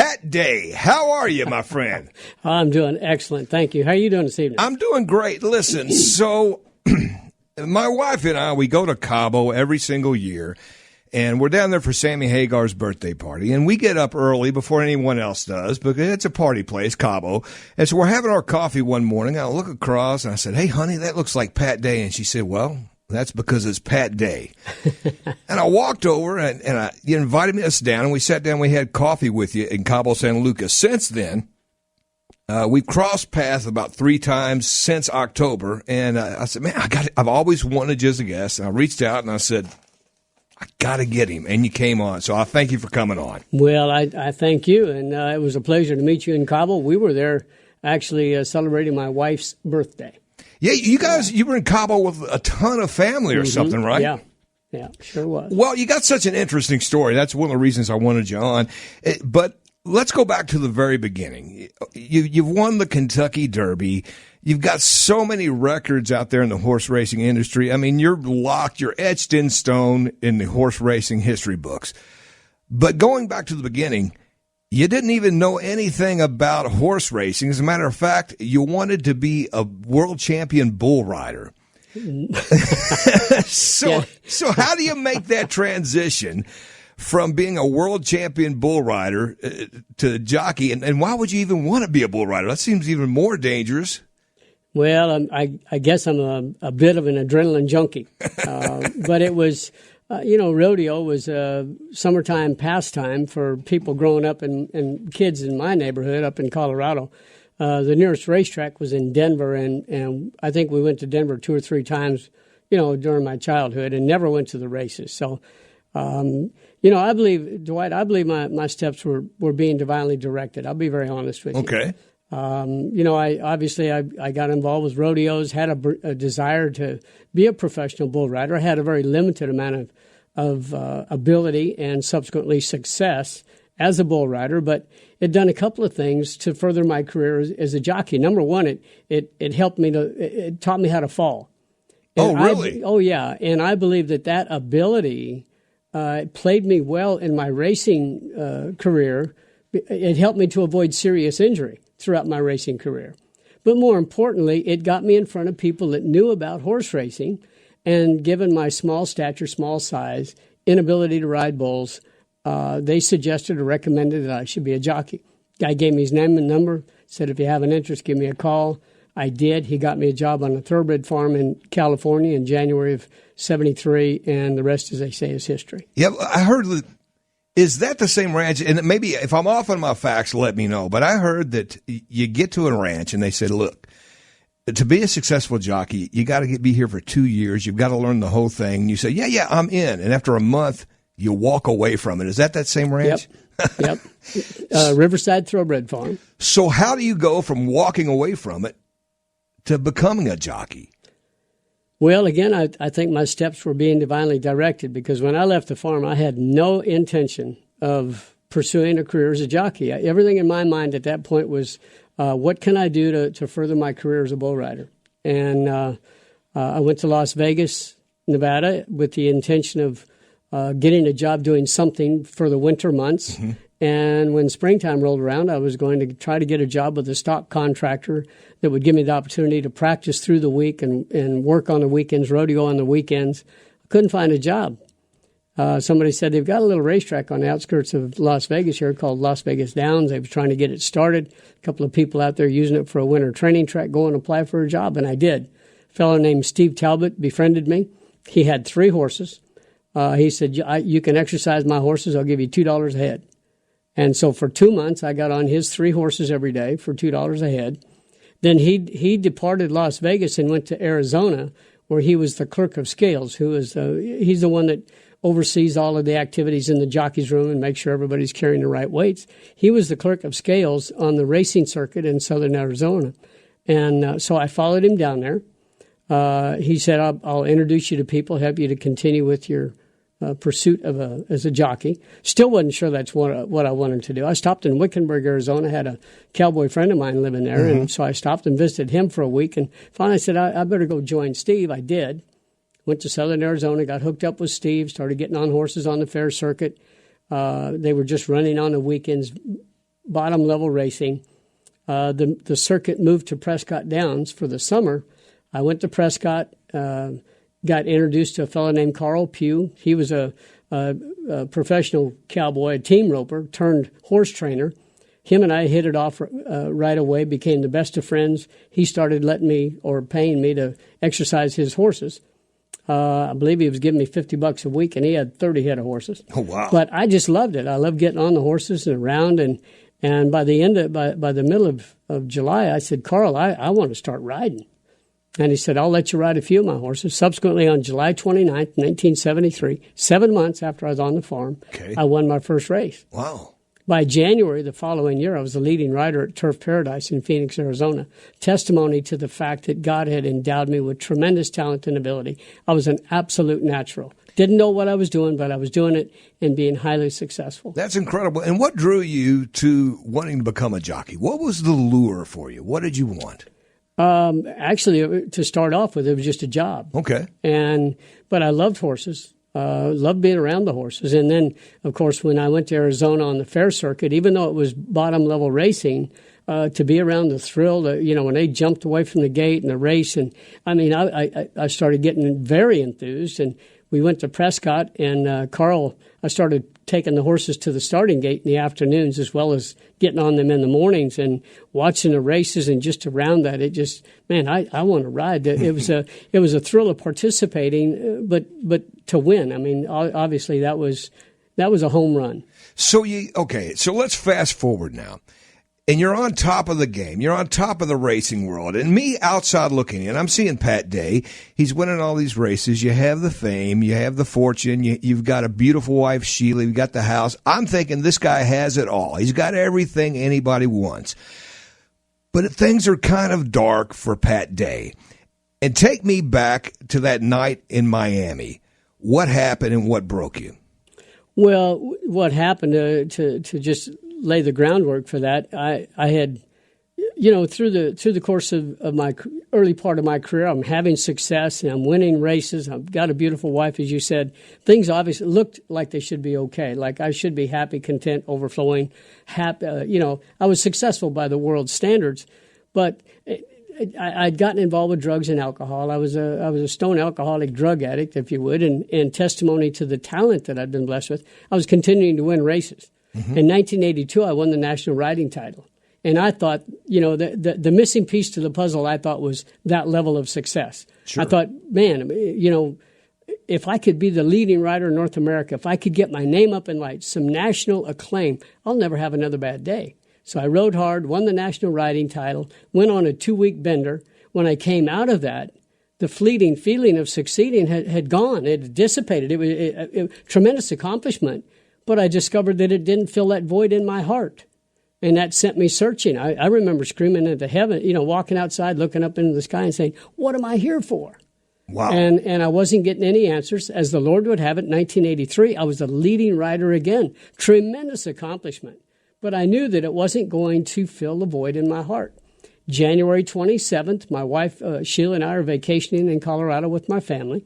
Pat Day. How are you, my friend? I'm doing excellent. Thank you. How are you doing this evening? I'm doing great. Listen, so my wife and I, we go to Cabo every single year, and we're down there for Sammy Hagar's birthday party, and we get up early before anyone else does because it's a party place, Cabo. And so we're having our coffee one morning. I look across, and I said, hey, honey, that looks like Pat Day. And she said, well, that's because it's Pat Day. And I walked over, and you invited me to sit down, and we sat down. We had coffee with you in Cabo San Lucas. Since then, we've crossed paths about 3 times since October. And I said, man, I've always wanted you as a guest. And I reached out, and I said, I got to get him. And you came on. So I thank you for coming on. Well, I thank you. And it was a pleasure to meet you in Cabo. We were there actually celebrating my wife's birthday. Yeah, you guys, you were in Cabo with a ton of family or something, right? Yeah, sure was. Well, you got such an interesting story. That's one of the reasons I wanted you on. But let's go back to the very beginning. You've won the Kentucky Derby. You've got so many records out there in the horse racing industry. I mean, you're locked, you're etched in stone in the horse racing history books. But going back to the beginning, you didn't even know anything about horse racing. As a matter of fact, you wanted to be a world champion bull rider. So how do you make that transition from being a world champion bull rider to jockey? And why would you even want to be a bull rider? That seems even more dangerous. Well, I guess I'm a bit of an adrenaline junkie. But it was... rodeo was a summertime pastime for people growing up and kids in my neighborhood up in Colorado. The nearest racetrack was in Denver, and I think we went to Denver 2 or 3 times, during my childhood and never went to the races. So, I believe, Dwight, my steps were being divinely directed. I'll be very honest with you. Okay. I got involved with rodeos, had a desire to be a professional bull rider. I had a very limited amount of ability and subsequently success as a bull rider, but it done a couple of things to further my career as a jockey. Number one, it helped me it taught me how to fall. And really? Yeah. And I believe that ability played me well in my racing career. It helped me to avoid serious injury throughout my racing career. But more importantly, it got me in front of people that knew about horse racing, and given my small stature, small size, inability to ride bulls, they suggested or recommended that I should be a jockey. Guy gave me his name and number, said, if you have an interest, give me a call. I did. He got me a job on a thoroughbred farm in California in January of 73, and the rest, as they say, is history. Yeah, I heard that. Is that the same ranch? And maybe if I'm off on my facts, let me know. But I heard that you get to a ranch and they said, look, to be a successful jockey, you got to be here for 2 years. You've got to learn the whole thing. And you say, yeah, I'm in. And after a month, you walk away from it. Is that same ranch? Yep. Riverside Thoroughbred Farm. So how do you go from walking away from it to becoming a jockey? Well, again, I think my steps were being divinely directed, because when I left the farm, I had no intention of pursuing a career as a jockey. Everything in my mind at that point was, what can I do to further my career as a bull rider? And I went to Las Vegas, Nevada, with the intention of getting a job doing something for the winter months. Mm-hmm. And when springtime rolled around, I was going to try to get a job with a stock contractor that would give me the opportunity to practice through the week and work on the weekends, rodeo on the weekends. I couldn't find a job. Somebody said they've got a little racetrack on the outskirts of Las Vegas here called Las Vegas Downs. They were trying to get it started. A couple of people out there using it for a winter training track. Go and apply for a job, and I did. A fellow named Steve Talbot befriended me. He had 3 horses. He said, you can exercise my horses. I'll give you $2 a head. And so for 2 months, I got on his 3 horses every day for $2 a head. Then he departed Las Vegas and went to Arizona, where he was the clerk of scales, he's the one that oversees all of the activities in the jockey's room and makes sure everybody's carrying the right weights. He was the clerk of scales on the racing circuit in southern Arizona. And so I followed him down there. He said, I'll introduce you to people, help you to continue with your pursuit as a jockey. Still wasn't sure that's what I wanted to do. I stopped in Wickenburg, Arizona, had a cowboy friend of mine living there, and so I stopped and visited him for a week, and finally said, I better go join Steve. I did. Went to southern Arizona, got hooked up with Steve, started getting on horses on the fair circuit. They were just running on the weekends bottom level racing. The circuit moved to Prescott Downs for the summer. I went to Prescott, got introduced to a fellow named Carl Pugh. He was a professional cowboy, a team roper, turned horse trainer. Him and I hit it off right away, became the best of friends. He started letting me or paying me to exercise his horses. I believe he was giving me $50 a week, and he had 30 head of horses. Oh, wow. But I just loved it. I loved getting on the horses and around. And by the middle of July, I said, Carl, I want to start riding. And he said, I'll let you ride a few of my horses. Subsequently, on July 29th, 1973, 7 months after I was on the farm, I won my first race. Wow. By January the following year, I was the leading rider at Turf Paradise in Phoenix, Arizona. Testimony to the fact that God had endowed me with tremendous talent and ability. I was an absolute natural. Didn't know what I was doing, but I was doing it and being highly successful. That's incredible. And what drew you to wanting to become a jockey? What was the lure for you? What did you want? Actually, to start off with, it was just a job. Okay. But I loved horses. Loved being around the horses. And then, of course, when I went to Arizona on the fair circuit, even though it was bottom-level racing, to be around the thrill, when they jumped away from the gate and the race. And, I started getting very enthused. And we went to Prescott, and Carl, I started taking the horses to the starting gate in the afternoons as well as getting on them in the mornings and watching the races and just around that. It just, man, I want to ride. It was a thrill of participating, but to win. I mean, obviously that was a home run. So let's fast forward now. And you're on top of the game. You're on top of the racing world. And me outside looking in, I'm seeing Pat Day. He's winning all these races. You have the fame. You have the fortune. You've got a beautiful wife, Sheila. You've got the house. I'm thinking this guy has it all. He's got everything anybody wants. But things are kind of dark for Pat Day. And take me back to that night in Miami. What happened and what broke you? Well, what happened to just lay the groundwork for that, I had, through the course of my early part of my career, I'm having success and I'm winning races. I've got a beautiful wife, as you said. Things obviously looked like they should be okay. Like I should be happy, content, overflowing. Happy, I was successful by the world's standards, but I'd gotten involved with drugs and alcohol. I was a stone alcoholic drug addict, if you would, and testimony to the talent that I'd been blessed with. I was continuing to win races. Mm-hmm. In 1982, I won the national riding title. And I thought, the missing piece to the puzzle, I thought, was that level of success. Sure. I thought, man, if I could be the leading rider in North America, if I could get my name up in lights, some national acclaim, I'll never have another bad day. So I rode hard, won the national riding title, went on a 2-week bender. When I came out of that, the fleeting feeling of succeeding had gone. It had dissipated. It was a tremendous accomplishment. But I discovered that it didn't fill that void in my heart. And that sent me searching. I remember screaming into heaven, walking outside, looking up into the sky and saying, what am I here for? Wow. And I wasn't getting any answers. As the Lord would have it, in 1983, I was the leading rider again. Tremendous accomplishment. But I knew that it wasn't going to fill the void in my heart. January 27th, my wife, Sheila, and I are vacationing in Colorado with my family.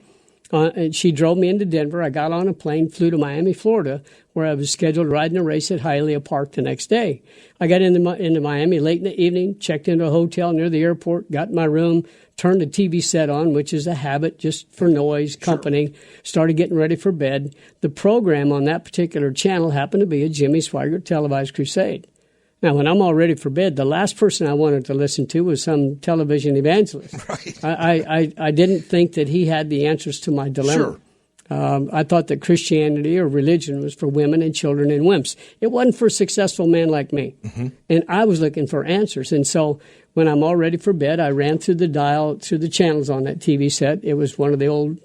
And she drove me into Denver. I got on a plane, flew to Miami, Florida, where I was scheduled to ride in a race at Hialeah Park the next day. I got into Miami late in the evening, checked into a hotel near the airport, got in my room, turned the TV set on, which is a habit just for noise, company, started getting ready for bed. The program on that particular channel happened to be a Jimmy Swaggart televised crusade. Now, when I'm all ready for bed, the last person I wanted to listen to was some television evangelist. Right. I didn't think that he had the answers to my dilemma. Sure. I thought that Christianity or religion was for women and children and wimps. It wasn't for a successful man like me. Mm-hmm. And I was looking for answers. And so when I'm all ready for bed, I ran through the dial, through the channels on that TV set. It was one of the old,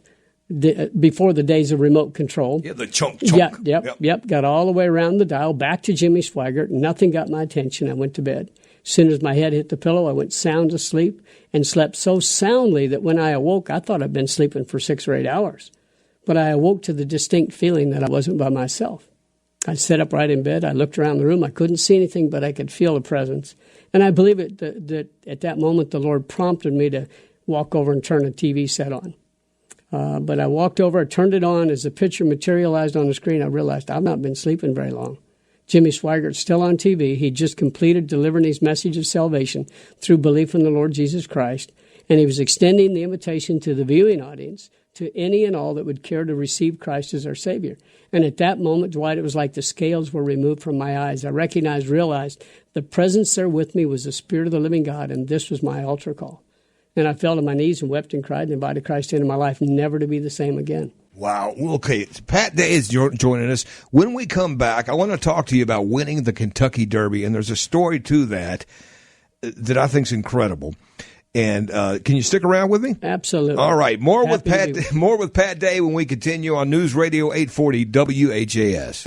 before the days of remote control. Yeah, the chunk. Yep. Got all the way around the dial, back to Jimmy Swaggart. Nothing got my attention. I went to bed. As soon as my head hit the pillow, I went sound asleep and slept so soundly that when I awoke, I thought I'd been sleeping for 6 or 8 hours. But I awoke to the distinct feeling that I wasn't by myself. I sat up right in bed. I looked around the room. I couldn't see anything, but I could feel a presence. And I believe that at that moment, the Lord prompted me to walk over and turn the TV set on. But I walked over, I turned it on. As the picture materialized on the screen, I realized I've not been sleeping very long. Jimmy Swigert, still on TV. He just completed delivering his message of salvation through belief in the Lord Jesus Christ, and he was extending the invitation to the viewing audience, to any and all that would care to receive Christ as our Savior. And at that moment, Dwight, it was like the scales were removed from my eyes. I realized the presence there with me was the Spirit of the living God, and this was my altar call. And I fell to my knees and wept and cried and invited Christ into my life, never to be the same again. Wow. Okay. Pat Day is joining us. When we come back, I want to talk to you about winning the Kentucky Derby. And there's a story to that I think is incredible. And can you stick around with me? Absolutely. All right. More with Pat Day when we continue on News Radio 840 WHAS.